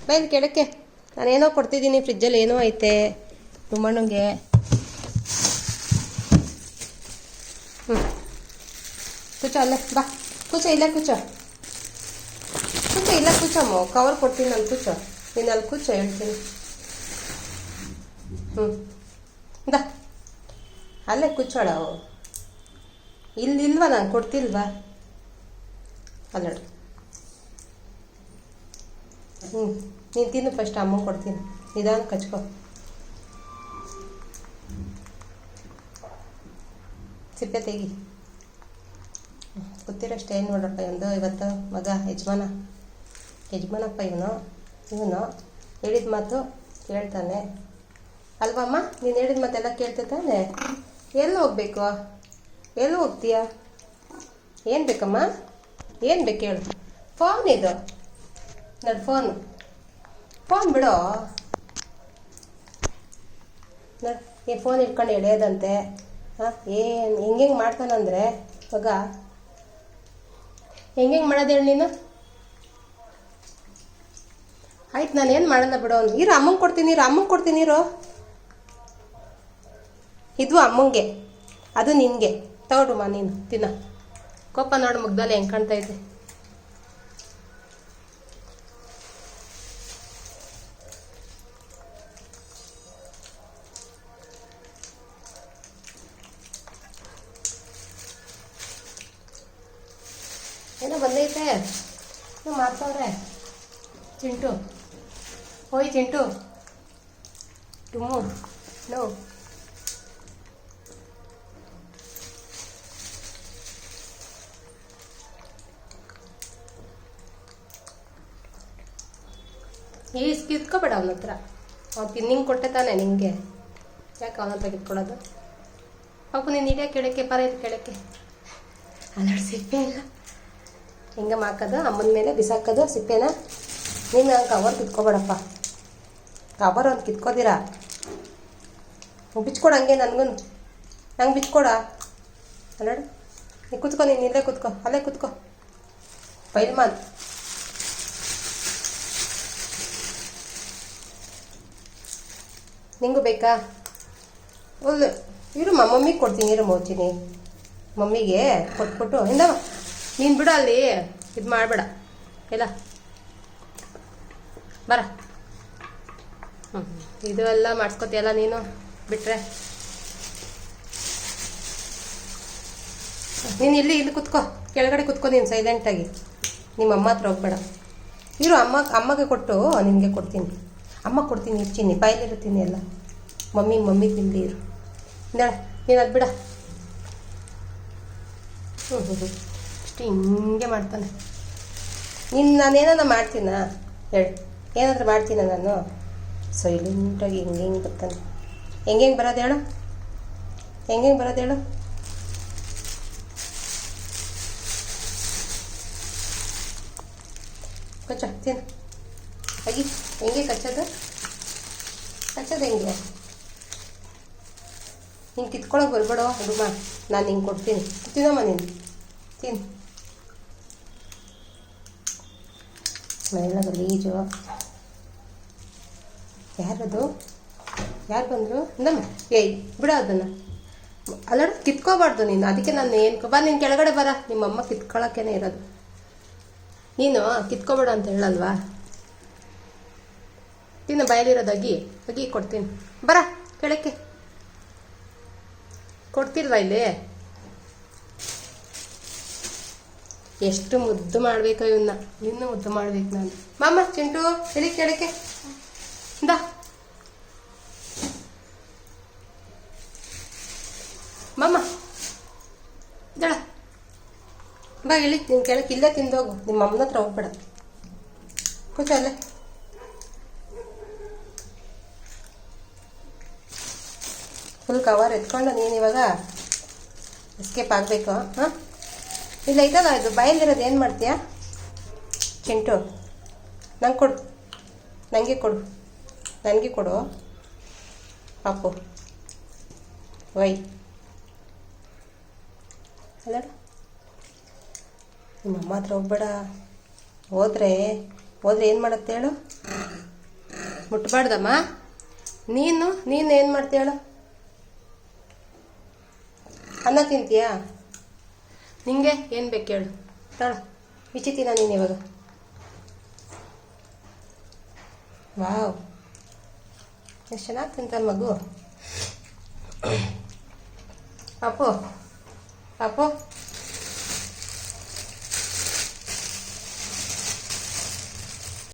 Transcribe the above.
ಬೈಲ್ ಕೆಳಕ್ಕೆ ನಾನೇನೋ ಕೊಡ್ತಿದ್ದೀನಿ. ಫ್ರಿಜ್ಜಲ್ಲಿ ಏನೋ ಐತೆ ತುಮ್ಮಣ್ಣಂಗೆ. ಕೂಚ ಅಲ್ಲೇ ಬಾ. ಕೂಚ ಇಲ್ಲ ಕೂಚ ಇಲ್ಲ ಕೂಚಮ್ಮ. ಕವರ್ ಕೊಡ್ತೀನಿ ನಾನು. ಕೂಚ ನೀನು ಅಲ್ಲಿ ಕೂಚ ಹೇಳ್ತೀನಿ. ಬಾ ಅಲ್ಲೇ ಕೂಚೋಳ. ಇಲ್ವಾ ನಾನು ಕೊಡ್ತಿಲ್ವಾ? ಅಲ್ಲಡು. ನೀನು ತಿನ್ನು ಫಸ್ಟ್. ಅಮ್ಮ ಕೊಡ್ತೀನಿ. ನಿಧಾನ ಕಚ್ಕೊ. ಸಿಪ್ಪೆ ತೆಗಿ. ಗೊತ್ತಿರೋಷ್ಟು ಏನು ನೋಡ್ರಪ್ಪ ಇವನು. ಇವತ್ತು ಮಗ ಯಜಮಾನಪ್ಪ ಇವನು ಹೇಳಿದ ಮಾತು ಕೇಳ್ತಾನೆ ಅಲ್ವಮ್ಮ? ನೀನು ಹೇಳಿದ ಮಾತೆಲ್ಲ ಕೇಳ್ತಾನೆ. ಎಲ್ಲಿ ಹೋಗ್ಬೇಕು? ಎಲ್ಲಿ ಹೋಗ್ತೀಯ? ಏನು ಬೇಕಮ್ಮ? ಏನು ಬೇಕು ಹೇಳು? ಫೋನ್ ಇದು ನೋಡಿ. ಫೋನ್ ಬಿಡೋ. ನೋಡಿ ಈ ಫೋನ್ ಇಟ್ಕೊಂಡು ಎಳೆಯೋದಂತೆ. ಏನು ಹೆಂಗೆ ಮಾಡ್ತಾನಂದರೆ ಮಗ. ಹೆಂಗೆ ಮಾಡೋದು ಹೇಳಿ ನೀನು? ಆಯ್ತು ನಾನೇನು ಮಾಡಲ್ಲ ಬಿಡೋ. ಇರೋ ಅಮ್ಮಂಗೆ ಕೊಡ್ತೀನಿ. ಇರೋ ಇದು ಅಮ್ಮಂಗೆ, ಅದು ನಿನಗೆ. ತಗೊಳ್ರಮ್ಮ ನೀನು ತಿನ್ನ. ಕೋಪ ನೋಡು ಮುಗ್ದಲ್ಲಿ ಹೆಂಗೆ ಕಾಣ್ತಾ ಇದ್ದೆ. ಏನೋ ಬಂದೈತೆ. ಮಾಡ್ತವ್ರೆ ಚಿಂಟು. ಹೋಯ್ ಚಿಂಟು ಟುಮ್ಮು ನೋ. ಕಿತ್ಕೊಬೇಡ ಅವನ ಹತ್ರ. ಅವ್ನು ನಿಂಗೆ ಕೊಟ್ಟೆ ತಾನೆ ನಿಂಗೆ. ಯಾಕೆ ಅವನ ಹತ್ರ ಕಿತ್ಕೊಡೋದು? ಪಾಪು ನೀನು ಹಿಡಿಯೋ ಕೆಳಕ್ಕೆ ಪರ ಇದು ಕೆಳಕ್ಕೆ. ಅಲ್ಲೋಡು ಸಿಪ್ಪೆ ಇಲ್ಲ. ಹಿಂಗೆ ಹಾಕೋದು ಅಮ್ಮನ ಮೇಲೆ ಬಿಸಾಕೋದು ಸಿಪ್ಪೆನ. ನೀನು ನಂಗೆ ಕವರ್ ಕಿತ್ಕೊಬೇಡಪ್ಪ. ಕವರ್ ಒಂದು ಕಿತ್ಕೋದಿರಾ. ಬಿಚ್ಕೊಡು ಹಂಗೆ ನನಗೂ. ನಂಗೆ ಬಿಚ್ಕೊಡ. ಅಲ್ಲೋಡು ನೀ ಕೂತ್ಕೊ. ನೀನು ಇಲ್ಲೇ ಕೂತ್ಕೊ. ಅಲ್ಲೇ ಕೂತ್ಕೊ. ಪೈಲ್ಮಾನ್. ನಿಂಗೂ ಬೇಕಾ? ಒಳ್ಳೆ ಇರಮ್ಮ. ಮಮ್ಮಿಗೆ ಕೊಡ್ತೀನಿ. ಇರು ಮೋಚಿನಿ. ಮಮ್ಮಿಗೆ ಕೊಟ್ಬಿಟ್ಟು ಹಿಂದವ ನೀನು ಬಿಡು. ಅಲ್ಲಿ ಇದು ಮಾಡಬೇಡ ಇಲ್ಲ. ಬರ. ಇದು ಎಲ್ಲ ಮಾಡಿಸ್ಕೊತೀಯಲ್ಲ ನೀನು ಬಿಟ್ರೆ. ನೀನು ಇಲ್ಲಿ ಕುತ್ಕೋ. ಕೆಳಗಡೆ ಕುತ್ಕೋ ನೀನು ಸೈಲೆಂಟಾಗಿ. ನಿಮ್ಮ ಅಮ್ಮ ಹತ್ರ ಹೋಗ್ಬೇಡ. ಇರು. ಅಮ್ಮಗೆ ಕೊಟ್ಟು ನಿನಗೆ ಕೊಡ್ತೀನಿ. ಅಮ್ಮ ಕೊಡ್ತೀನಿ. ಇರ್ತೀನಿ ಬಾಯಲ್ಲಿರುತ್ತೀನಿ ಎಲ್ಲ. ಮಮ್ಮಿ ತಿಂದು ಇರು. ಇಂದಾಳ ನೀನು ಅದು ಬಿಡ. ಅಷ್ಟು ಹಿಂಗೆ ಮಾಡ್ತಾನೆ. ನಾನೇನಾದ್ರು ಮಾಡ್ತೀನ ಹೇಳು? ಏನಾದರೂ ಮಾಡ್ತೀನ ನಾನು? ಸೈಲೆಂಟಾಗಿ ಹೆಂಗೆ ಬರ್ತಾನೆ. ಹೆಂಗೆ ಬರೋದು ಹೇಳು? ಕಚ್ಚ ತಿನ್ನು. ಹಾಗೆ ಹೆಂಗೆ ಕಚ್ಚೋದು ಹೆಂಗೆ? ಹಿಂಗೆ ಕಿತ್ಕೊಳಕ್ಕೆ ಬರ್ಬೇಡೋ ಹುಡುಗ. ನಾನು ಹಿಂಗೆ ಕೊಡ್ತೀನಿ. ತಿನ್ನಮ್ಮ ನೀನು ತಿನ್ನು. ಎಲ್ಲ ಗಲೀಜು. ಯಾರದು? ಯಾರು ಬಂದರು? ಇಂದಮ್ಮ ಏಯ್ ಬಿಡ ಅದನ್ನು. ಅಲ್ಲೋಡು ಕಿತ್ಕೋಬಾರ್ದು ನೀನು. ಅದಕ್ಕೆ ನಾನು ಏನು ಬಾ ನೀನು ಕೆಳಗಡೆ ಬರ. ನಿಮ್ಮಮ್ಮ ಕಿತ್ಕೊಳ್ಳೋಕ್ಕೇ ಇರೋದು. ನೀನು ಕಿತ್ಕೋಬೇಡ ಅಂತ ಹೇಳಲ್ವಾ? ತಿನ್ನು. ಬಯಲಿರೋದು ಅಗಿ ಕೊಡ್ತೀನಿ. ಬರ ಕೆಳಕ್ಕೆ. ಕೊಡ್ತಿಲ್ವಾ ಇಲ್ಲಿ? ಎಷ್ಟು ಮುದ್ದು ಮಾಡಬೇಕು ಇವನ್ನ. ಇನ್ನೂ ಮುದ್ದು ಮಾಡ್ಬೇಕು ನಾನು. ಮಾಮ ಚಿಂಟು ಇಳಿ ಕೆಳಕ್ಕೆ. ಇಂದ ಮಾಮ ಇದಳ ಬಾ ಇಳಿ. ನಿನ್ನ ಕೆಳಕ್ಕೆ ಇಲ್ಲೇ ತಿಂದೋಗು. ನಿಮ್ಮ ಅಮ್ಮನ ಹತ್ರ ಹೋಗ್ಬೇಡ. ಕೂಚ ಅಲ್ಲೇ. ಫುಲ್ ಕವರ್ ಎತ್ಕೊಂಡು ನೀನು ಇವಾಗ ಎಸ್ಕೇಪ್ ಆಗಬೇಕು. ಹಾಂ ಇಲ್ಲ ಐತಲ್ಲ ಇದು ಬಾಯಲ್ಲಿರೋದು. ಏನು ಮಾಡ್ತೀಯಾ ಚಿಂಟು? ನಂಗೆ ಕೊಡು. ನನಗೆ ಕೊಡು ಪಾಪು. ವೈ ಅಲ್ಲ ನಿಮ್ಮ ಅಮ್ಮ ಹತ್ರ ಹೋಗ್ಬೇಡ. ಹೋದ್ರೆ ಏನು ಮಾಡುತ್ತೆ ಹೇಳು? ಮುಟ್ಬಾರ್ದಮ್ಮ. ನೀನು ಏನು ಮಾಡ್ತೀಯ ಹೇಳು? ಅನ್ನ ತಿಂತೀಯಾ? ನಿಂಗೆ ಏನು ಬೇಕು ಹೇಳು? ತಾಳು ಬಿಚ್ಚಿತೀನ ನೀನು ಇವಾಗ. ವಾವ್, ಎಷ್ಟು ಚೆನ್ನಾಗಿ ತಿಂತಾನೆ ಮಗು. ಅಪ್ಪು